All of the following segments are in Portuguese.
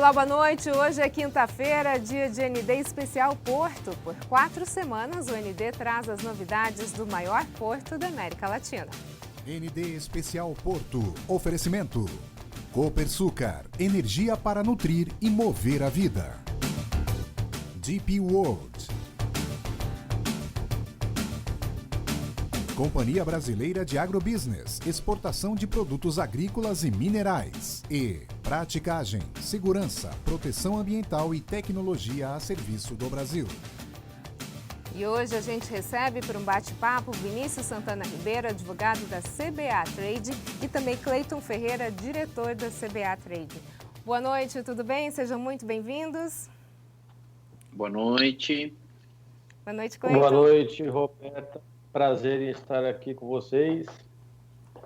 Olá, boa noite. Hoje é quinta-feira, dia de ND Especial Porto. Por 4 semanas, o ND traz as novidades do maior porto da América Latina. ND Especial Porto. Oferecimento. Copersucar. Energia para nutrir e mover a vida. DP World. Companhia Brasileira de Agrobusiness, exportação de produtos agrícolas e minerais. E Praticagem, segurança, proteção ambiental e tecnologia a serviço do Brasil. E hoje a gente recebe para um bate-papo Vinícius Santana Ribeiro, advogado da CBA Trade, e também Cleiton Ferreira, diretor da CBA Trade. Boa noite, tudo bem? Sejam muito bem-vindos. Boa noite. Boa noite, Cleiton. Boa noite, Roberta. Prazer em estar aqui com vocês.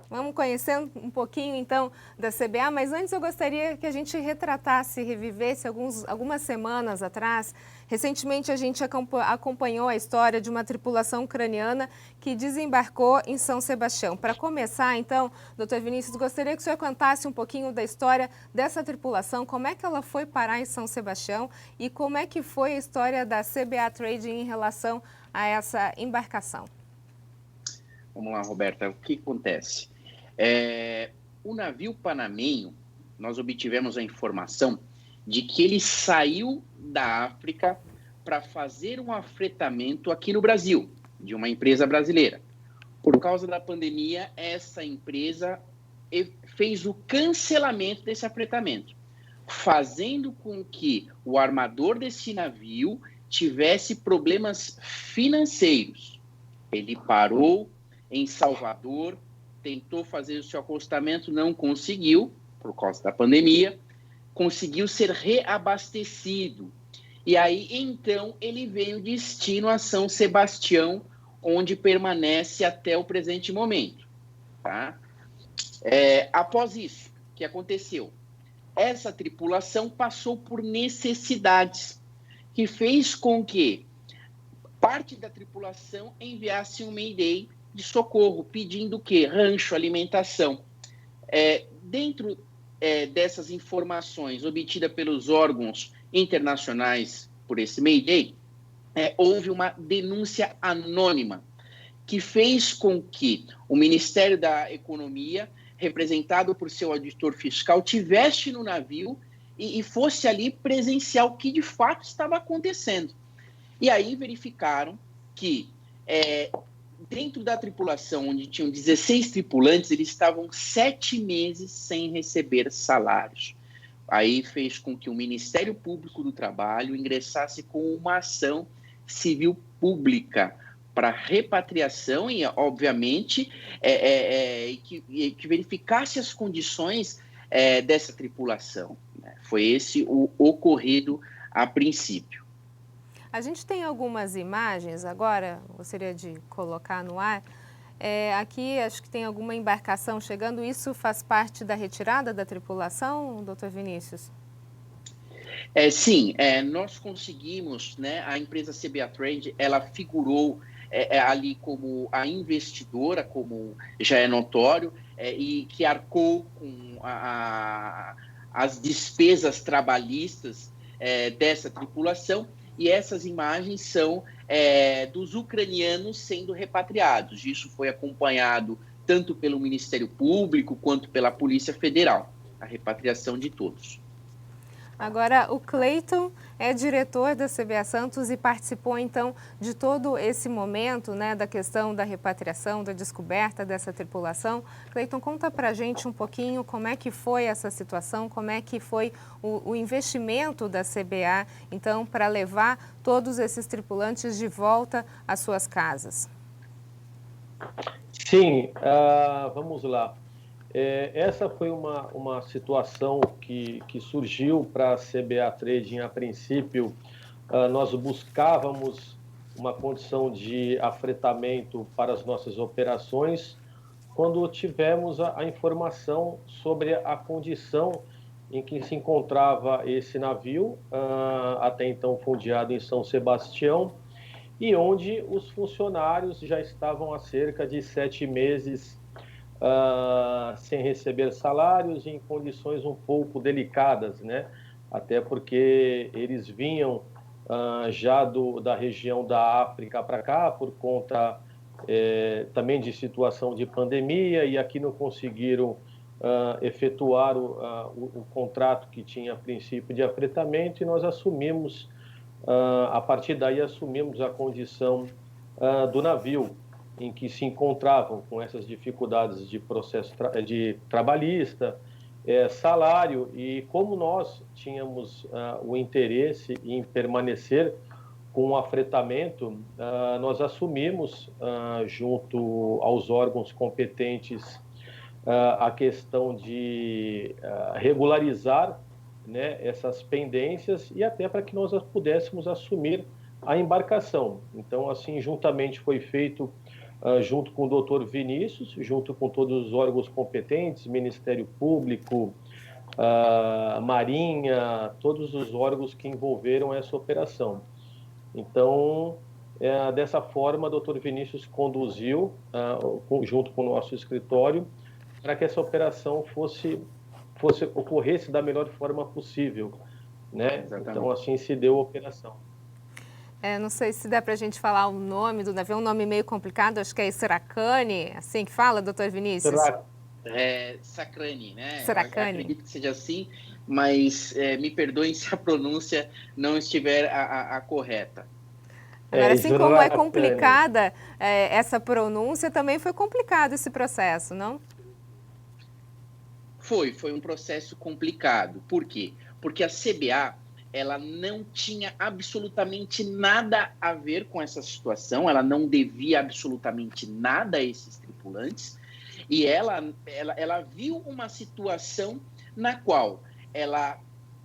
Vamos conhecer um pouquinho, então, da CBA, mas antes eu gostaria que a gente retratasse, revivesse algumas semanas atrás. Recentemente, a gente acompanhou a história de uma tripulação ucraniana que desembarcou em São Sebastião. Para começar, então, doutor Vinícius, gostaria que o senhor contasse um pouquinho da história dessa tripulação, como é que ela foi parar em São Sebastião e como é que foi a história da CBA Trade em relação a essa embarcação. Vamos lá, Roberta, o que acontece? O navio panamenho, nós obtivemos a informação de que ele saiu da África para fazer um afretamento aqui no Brasil, de uma empresa brasileira. Por causa da pandemia, essa empresa fez o cancelamento desse afretamento, fazendo com que o armador desse navio tivesse problemas financeiros. Ele parou em Salvador, tentou fazer o seu acostamento, não conseguiu, por causa da pandemia, conseguiu ser reabastecido. E aí, então, ele veio destino a São Sebastião, onde permanece até o presente momento. Tá? Após isso, o que aconteceu? Essa tripulação passou por necessidades, que fez com que parte da tripulação enviasse um Mayday de socorro, pedindo o quê? Rancho, alimentação. Dentro dessas informações obtidas pelos órgãos internacionais por esse Mayday, houve uma denúncia anônima que fez com que o Ministério da Economia, representado por seu auditor fiscal, tivesse no navio e fosse ali presenciar o que de fato estava acontecendo. E aí verificaram que dentro da tripulação, onde tinham 16 tripulantes, eles estavam 7 meses sem receber salários. Aí fez com que o Ministério Público do Trabalho ingressasse com uma ação civil pública para repatriação e, obviamente, que verificasse as condições dessa tripulação. Foi esse o ocorrido a princípio. A gente tem algumas imagens agora, gostaria de colocar no ar. Aqui acho que tem alguma embarcação chegando. Isso faz parte da retirada da tripulação, doutor Vinícius? Sim, nós conseguimos, né, a empresa CBA Trade, ela figurou ali como a investidora, como já é notório, e que arcou com as despesas trabalhistas dessa tripulação. E essas imagens são dos ucranianos sendo repatriados. Isso foi acompanhado tanto pelo Ministério Público quanto pela Polícia Federal, a repatriação de todos. Agora, o Cleiton é diretor da CBA Santos e participou, então, de todo esse momento, né, da questão da repatriação, da descoberta dessa tripulação. Cleiton, conta pra gente um pouquinho como é que foi essa situação, como é que foi o investimento da CBA, então, para levar todos esses tripulantes de volta às suas casas. Sim, vamos lá. Essa foi uma situação que surgiu para a CBA Trading. A princípio, nós buscávamos uma condição de afretamento para as nossas operações quando tivemos a informação sobre a condição em que se encontrava esse navio, até então fundeado em São Sebastião, e onde os funcionários já estavam há cerca de 7 meses sem receber salários, em condições um pouco delicadas, né? até porque eles vinham já da região da África para cá, por conta também de situação de pandemia, e aqui não conseguiram efetuar o contrato que tinha princípio de afretamento, e nós assumimos, a partir daí assumimos a condição do navio, em que se encontravam com essas dificuldades de processo de trabalhista, salário, e como nós tínhamos o interesse em permanecer com o afretamento, nós assumimos, junto aos órgãos competentes, a questão de regularizar, né, essas pendências, e até para que nós pudéssemos assumir a embarcação. Então, assim, juntamente foi feito, junto com o doutor Vinícius, junto com todos os órgãos competentes, Ministério Público, Marinha, todos os órgãos que envolveram essa operação. Então, dessa forma, o doutor Vinícius conduziu, junto com o nosso escritório, para que essa operação ocorresse da melhor forma possível, né? Então, assim se deu a operação. Não sei se dá para a gente falar o nome do navio, é um nome meio complicado, acho que é Serracane, assim que fala, doutor Vinícius? Sacrani, né? Serracane. Acredito que seja assim, mas me perdoem se a pronúncia não estiver a correta. Agora, assim como é complicada essa pronúncia, também foi complicado esse processo, não? Foi um processo complicado. Por quê? Porque a CBA, ela não tinha absolutamente nada a ver com essa situação, ela não devia absolutamente nada a esses tripulantes, e ela viu uma situação na qual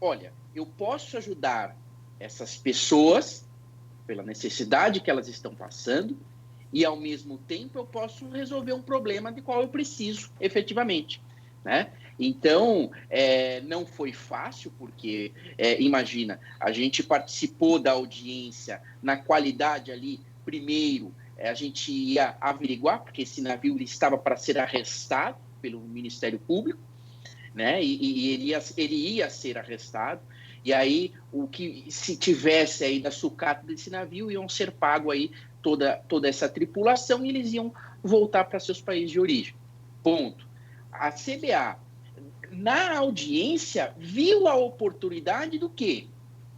olha, eu posso ajudar essas pessoas pela necessidade que elas estão passando, e ao mesmo tempo eu posso resolver um problema de qual eu preciso efetivamente, né? Então, não foi fácil, porque, imagina, a gente participou da audiência na qualidade ali, primeiro, a gente ia averiguar, porque esse navio estava para ser arrestado pelo Ministério Público, né? E ele ia ser arrestado, e aí, se tivesse aí da sucata desse navio, iam ser pago aí toda essa tripulação, e eles iam voltar para seus países de origem. Ponto. A CBA, na audiência, viu a oportunidade do quê?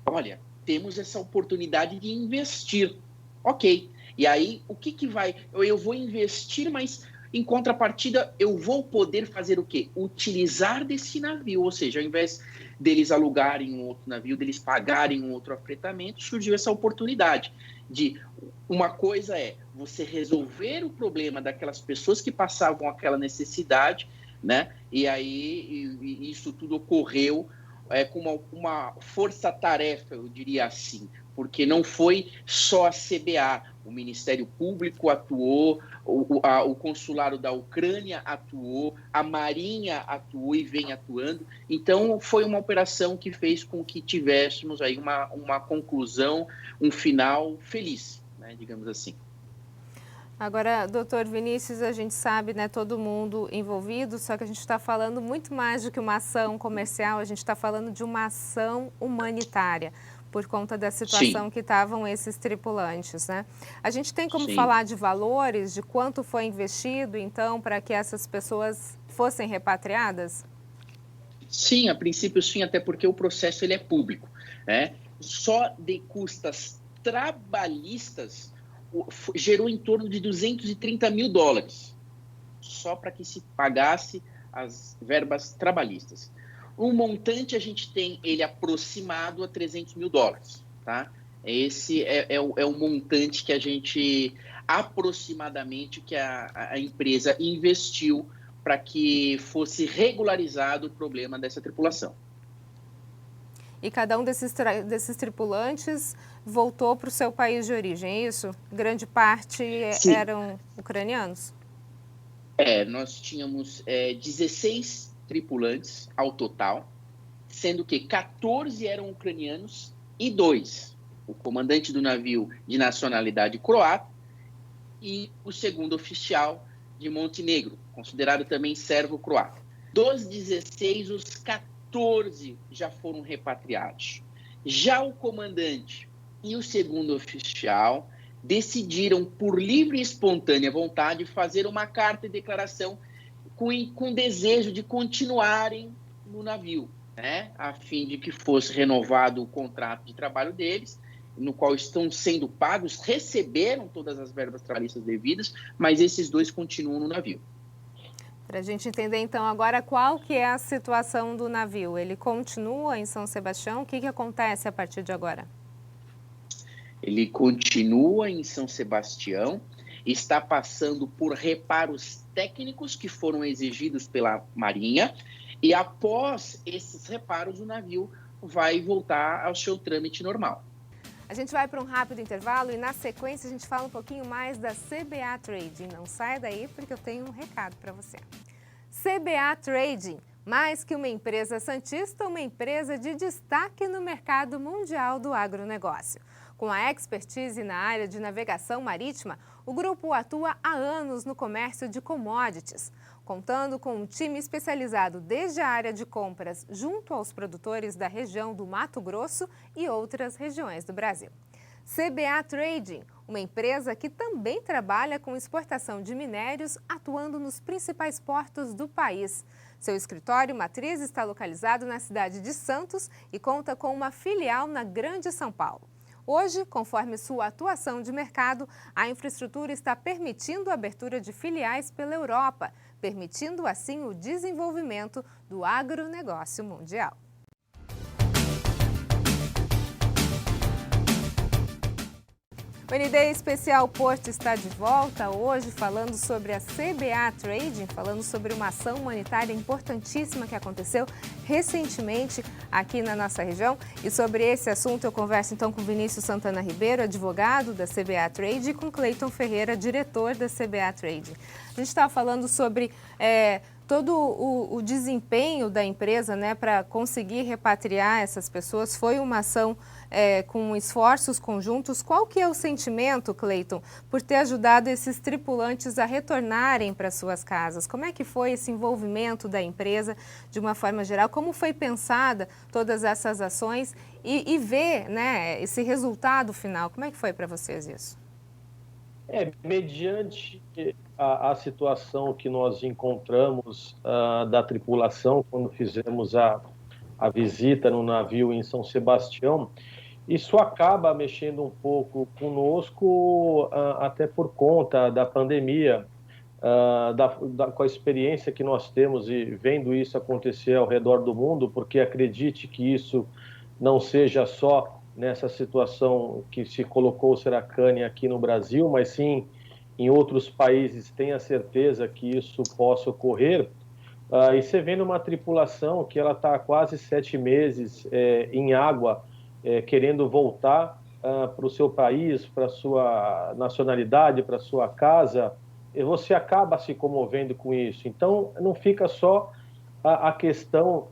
Olha, temos essa oportunidade de investir. Ok. E aí, o que vai... Eu vou investir, mas em contrapartida, eu vou poder fazer o quê? Utilizar desse navio. Ou seja, ao invés deles alugarem um outro navio, deles pagarem um outro afretamento, surgiu essa oportunidade de... Uma coisa é você resolver o problema daquelas pessoas que passavam aquela necessidade, né? E aí isso tudo ocorreu com uma força-tarefa, eu diria assim, porque não foi só a CBA, o Ministério Público atuou, o Consulado da Ucrânia atuou, a Marinha atuou e vem atuando. Então, foi uma operação que fez com que tivéssemos aí uma conclusão, um final feliz, né, digamos assim. Agora, doutor Vinícius, a gente sabe, né, todo mundo envolvido, só que a gente está falando muito mais do que uma ação comercial, a gente está falando de uma ação humanitária, por conta da situação Sim. que estavam esses tripulantes, né? A gente tem como Sim. falar de valores, de quanto foi investido, então, para que essas pessoas fossem repatriadas? Sim, a princípio sim, até porque o processo ele é público, né? Só de custas trabalhistas gerou em torno de $230 mil, só para que se pagasse as verbas trabalhistas. O montante a gente tem ele aproximado a $300 mil, tá? Esse é o montante que a gente, aproximadamente, que a empresa investiu para que fosse regularizado o problema dessa tripulação. E cada um desses tripulantes voltou para o seu país de origem, é isso? Grande parte Sim. eram ucranianos? Nós tínhamos 16 tripulantes ao total, sendo que 14 eram ucranianos e 2, o comandante do navio de nacionalidade croata e o segundo oficial de Montenegro, considerado também sérvio-croata. Dos 16, os 14 já foram repatriados. Já o comandante e o segundo oficial decidiram, por livre e espontânea vontade, fazer uma carta de declaração com desejo de continuarem no navio, né? A fim de que fosse renovado o contrato de trabalho deles, no qual estão sendo pagos, receberam todas as verbas trabalhistas devidas, mas esses dois continuam no navio. Para a gente entender, então, agora qual que é a situação do navio? Ele continua em São Sebastião? O que acontece a partir de agora? Ele continua em São Sebastião, está passando por reparos técnicos que foram exigidos pela Marinha, e após esses reparos, o navio vai voltar ao seu trâmite normal. A gente vai para um rápido intervalo e, na sequência, a gente fala um pouquinho mais da CBA Trading. Não saia daí, porque eu tenho um recado para você. CBA Trading, mais que uma empresa santista, uma empresa de destaque no mercado mundial do agronegócio. Com a expertise na área de navegação marítima, o grupo atua há anos no comércio de commodities, contando com um time especializado desde a área de compras junto aos produtores da região do Mato Grosso e outras regiões do Brasil. CBA Trading, uma empresa que também trabalha com exportação de minérios, atuando nos principais portos do país. Seu escritório matriz está localizado na cidade de Santos e conta com uma filial na Grande São Paulo. Hoje, conforme sua atuação de mercado, a infraestrutura está permitindo a abertura de filiais pela Europa, permitindo assim o desenvolvimento do agronegócio mundial. O ND Especial Porto está de volta hoje falando sobre a CBA Trading, falando sobre uma ação humanitária importantíssima que aconteceu recentemente aqui na nossa região. E sobre esse assunto eu converso então com Vinícius Santana Ribeiro, advogado da CBA Trading, e com Cleiton Ferreira, diretor da CBA Trading. A gente estava falando sobre todo o desempenho da empresa, né, para conseguir repatriar essas pessoas. Foi uma ação com esforços conjuntos. Qual que é o sentimento, Cleiton, por ter ajudado esses tripulantes a retornarem para suas casas? Como é que foi esse envolvimento da empresa de uma forma geral? Como foi pensada todas essas ações e ver, né, esse resultado final? Como é que foi para vocês isso? Mediante a situação que nós encontramos da tripulação quando fizemos a visita no navio em São Sebastião, isso acaba mexendo um pouco conosco, até por conta da pandemia, com a experiência que nós temos e vendo isso acontecer ao redor do mundo, porque acredite que isso não seja só nessa situação que se colocou o Serracane aqui no Brasil, mas sim em outros países, tenha certeza que isso possa ocorrer. E você vê numa tripulação que ela está há quase 7 meses em água, querendo voltar para o seu país, para a sua nacionalidade, para a sua casa, e você acaba se comovendo com isso. Então, não fica só a questão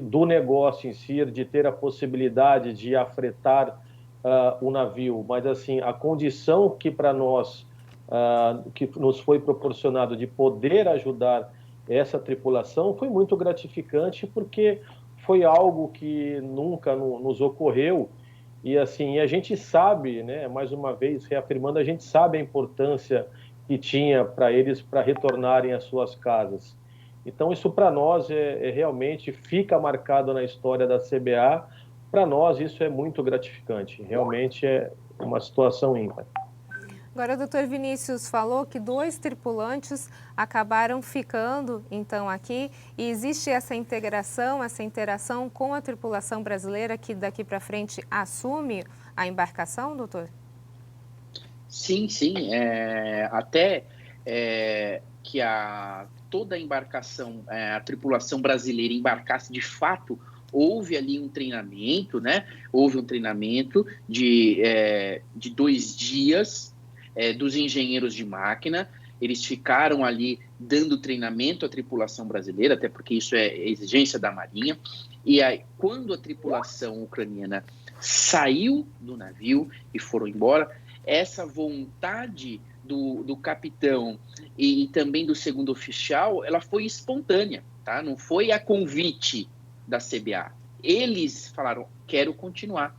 do negócio em si, de ter a possibilidade de afretar o navio, mas assim, a condição que para nós, que nos foi proporcionado de poder ajudar essa tripulação foi muito gratificante, porque foi algo que nunca nos ocorreu. E assim, a gente sabe, né, mais uma vez reafirmando, a gente sabe a importância que tinha para eles para retornarem às suas casas. Então isso para nós realmente fica marcado na história da CBA. Para nós isso é muito gratificante, realmente é uma situação ímpar. Agora, o doutor Vinícius falou que 2 tripulantes acabaram ficando, então, aqui. E existe essa integração, essa interação com a tripulação brasileira que daqui para frente assume a embarcação, doutor? Sim, sim. Até que toda a embarcação, a tripulação brasileira embarcasse de fato, houve ali um treinamento, né? Houve um treinamento de 2 dias, dos engenheiros de máquina. Eles ficaram ali dando treinamento à tripulação brasileira, até porque isso é exigência da Marinha. E aí, quando a tripulação ucraniana saiu do navio e foram embora, essa vontade do capitão e também do segundo oficial, ela foi espontânea, tá? Não foi a convite, da CBA. Eles falaram, quero continuar.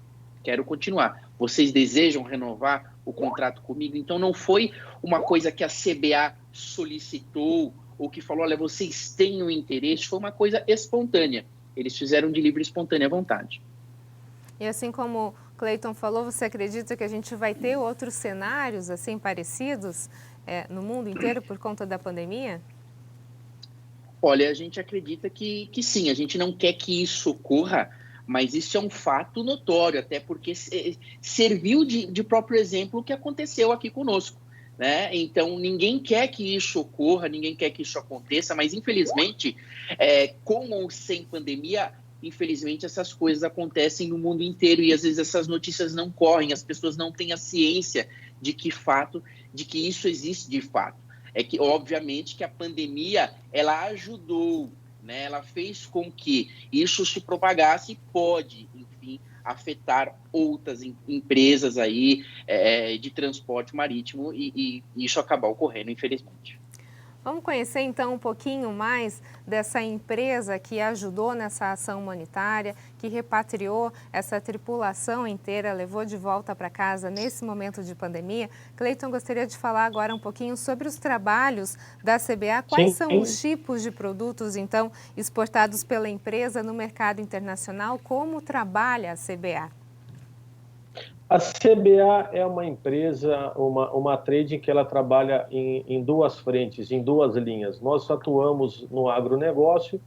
Vocês desejam renovar o contrato comigo? Então não foi uma coisa que a CBA solicitou ou que falou, olha, vocês têm um interesse, foi uma coisa espontânea. Eles fizeram de livre e espontânea vontade. E assim como o Cleiton falou, você acredita que a gente vai ter outros cenários assim parecidos no mundo inteiro por conta da pandemia? Olha, a gente acredita que sim, a gente não quer que isso ocorra, mas isso é um fato notório, até porque serviu de próprio exemplo o que aconteceu aqui conosco. Né? Então, ninguém quer que isso ocorra, ninguém quer que isso aconteça, mas infelizmente, com ou sem pandemia, infelizmente essas coisas acontecem no mundo inteiro e às vezes essas notícias não correm, as pessoas não têm a ciência de que isso existe de fato. É que, obviamente, que a pandemia, ela ajudou, né? Ela fez com que isso se propagasse e pode, enfim, afetar outras empresas aí de transporte marítimo e isso acabar ocorrendo, infelizmente. Vamos conhecer então um pouquinho mais dessa empresa que ajudou nessa ação humanitária, que repatriou essa tripulação inteira, levou de volta para casa nesse momento de pandemia. Cleiton, gostaria de falar agora um pouquinho sobre os trabalhos da CBA. Quais são os tipos de produtos, então, exportados pela empresa no mercado internacional? Como trabalha a CBA? A CBA é uma empresa, uma trading que ela trabalha em duas frentes, em duas linhas. Nós atuamos no agronegócio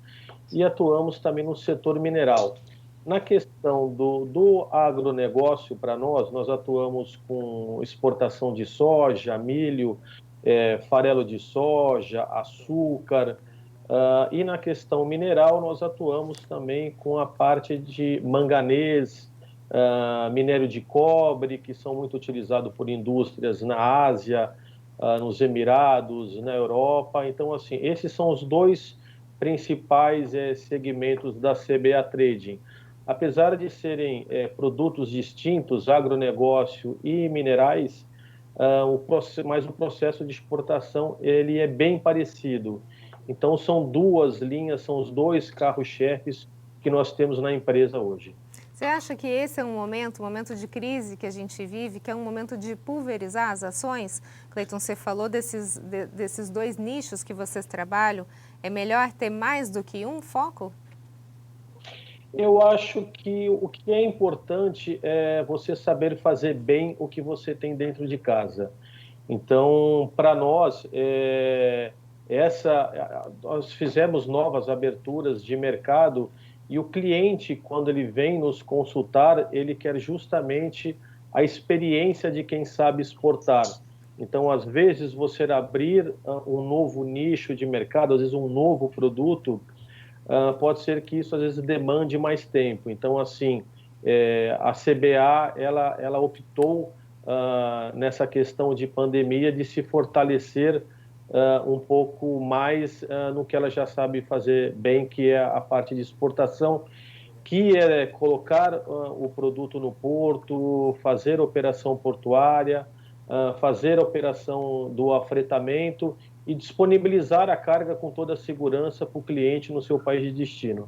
e atuamos também no setor mineral. Na questão do agronegócio, para nós atuamos com exportação de soja, milho, farelo de soja, açúcar. E na questão mineral, nós atuamos também com a parte de manganês, minério de cobre, que são muito utilizados por indústrias na Ásia, nos Emirados, na Europa. Então, assim, esses são os dois principais segmentos da CBA Trading. Apesar de serem produtos distintos, agronegócio e minerais, mas o processo de exportação ele é bem parecido. Então, são duas linhas, são os dois carros-chefes que nós temos na empresa hoje. Você acha que esse é um momento de crise que a gente vive, que é um momento de pulverizar as ações? Cleiton, você falou desses dois nichos que vocês trabalham. É melhor ter mais do que um foco? Eu acho que o que é importante é você saber fazer bem o que você tem dentro de casa. Então, para nós, nós fizemos novas aberturas de mercado e o cliente, quando ele vem nos consultar, ele quer justamente a experiência de quem sabe exportar. Então, às vezes, você abrir um novo nicho de mercado, às vezes um novo produto, pode ser que isso às vezes demande mais tempo. Então, assim, a CBA, ela optou nessa questão de pandemia de se fortalecer um pouco mais no que ela já sabe fazer bem, que é a parte de exportação, que é colocar o produto no porto, fazer operação portuária, fazer a operação do afretamento e disponibilizar a carga com toda a segurança para o cliente no seu país de destino.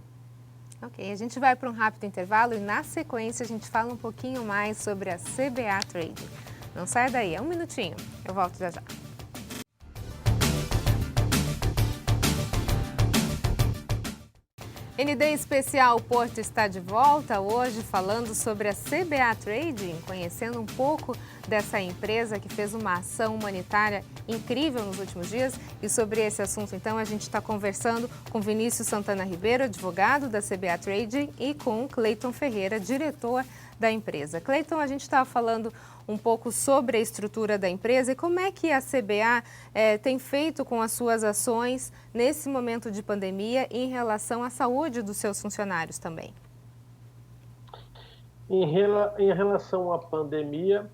Ok, a gente vai para um rápido intervalo e na sequência a gente fala um pouquinho mais sobre a CBA Trading. Não sai daí, um minutinho, eu volto já já. ND Especial Porto está de volta hoje falando sobre a CBA Trading, conhecendo um pouco dessa empresa que fez uma ação humanitária incrível nos últimos dias. E sobre esse assunto, então, a gente está conversando com Vinícius Santana Ribeiro, advogado da CBA Trading, e com Cleiton Ferreira, diretor da empresa. Cleiton, a gente estava falando um pouco sobre a estrutura da empresa e como é que a CBA tem feito com as suas ações nesse momento de pandemia em relação à saúde dos seus funcionários também. Em relação à pandemia,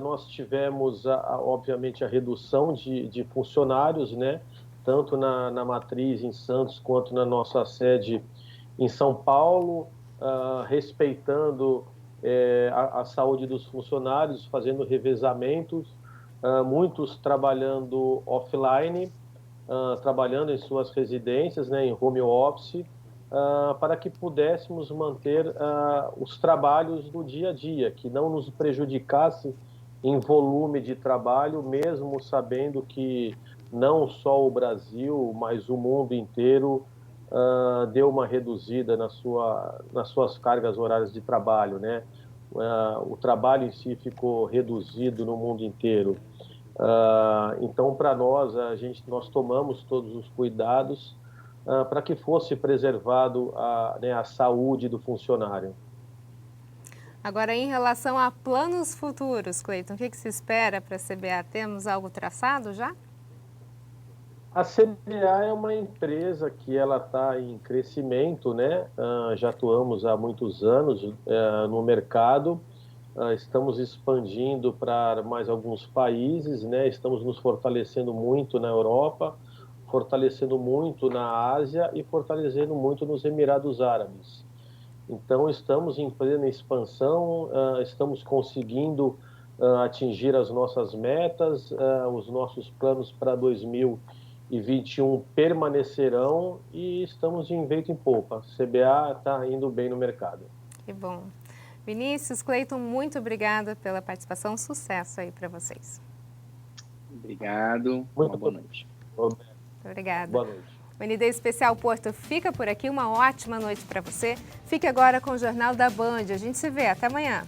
nós tivemos, obviamente, a redução de funcionários, né? Tanto na matriz em Santos quanto na nossa sede em São Paulo, respeitando a saúde dos funcionários, fazendo revezamentos, muitos trabalhando offline, trabalhando em suas residências, né, em home office, para que pudéssemos manter os trabalhos do dia a dia, que não nos prejudicasse em volume de trabalho, mesmo sabendo que não só o Brasil, mas o mundo inteiro deu uma reduzida nas suas cargas horárias de trabalho, né? O trabalho em si ficou reduzido no mundo inteiro. Então, para nós, nós tomamos todos os cuidados para que fosse preservado a saúde do funcionário. Agora, em relação a planos futuros, Cleiton, o que se espera para a CBA? Temos algo traçado já? A CBA é uma empresa que ela está em crescimento, né? Já atuamos há muitos anos no mercado, estamos expandindo para mais alguns países, né? Estamos nos fortalecendo muito na Europa, fortalecendo muito na Ásia e fortalecendo muito nos Emirados Árabes. Então, estamos em plena expansão, estamos conseguindo atingir as nossas metas, os nossos planos para 2021 permanecerão e estamos de vento em popa. A CBA está indo bem no mercado. Que bom. Vinícius, Cleiton, muito obrigada pela participação. Sucesso aí para vocês. Obrigado. Uma boa noite. Muito obrigada. Boa noite. O ND Especial Porto fica por aqui. Uma ótima noite para você. Fique agora com o Jornal da Band. A gente se vê. Até amanhã.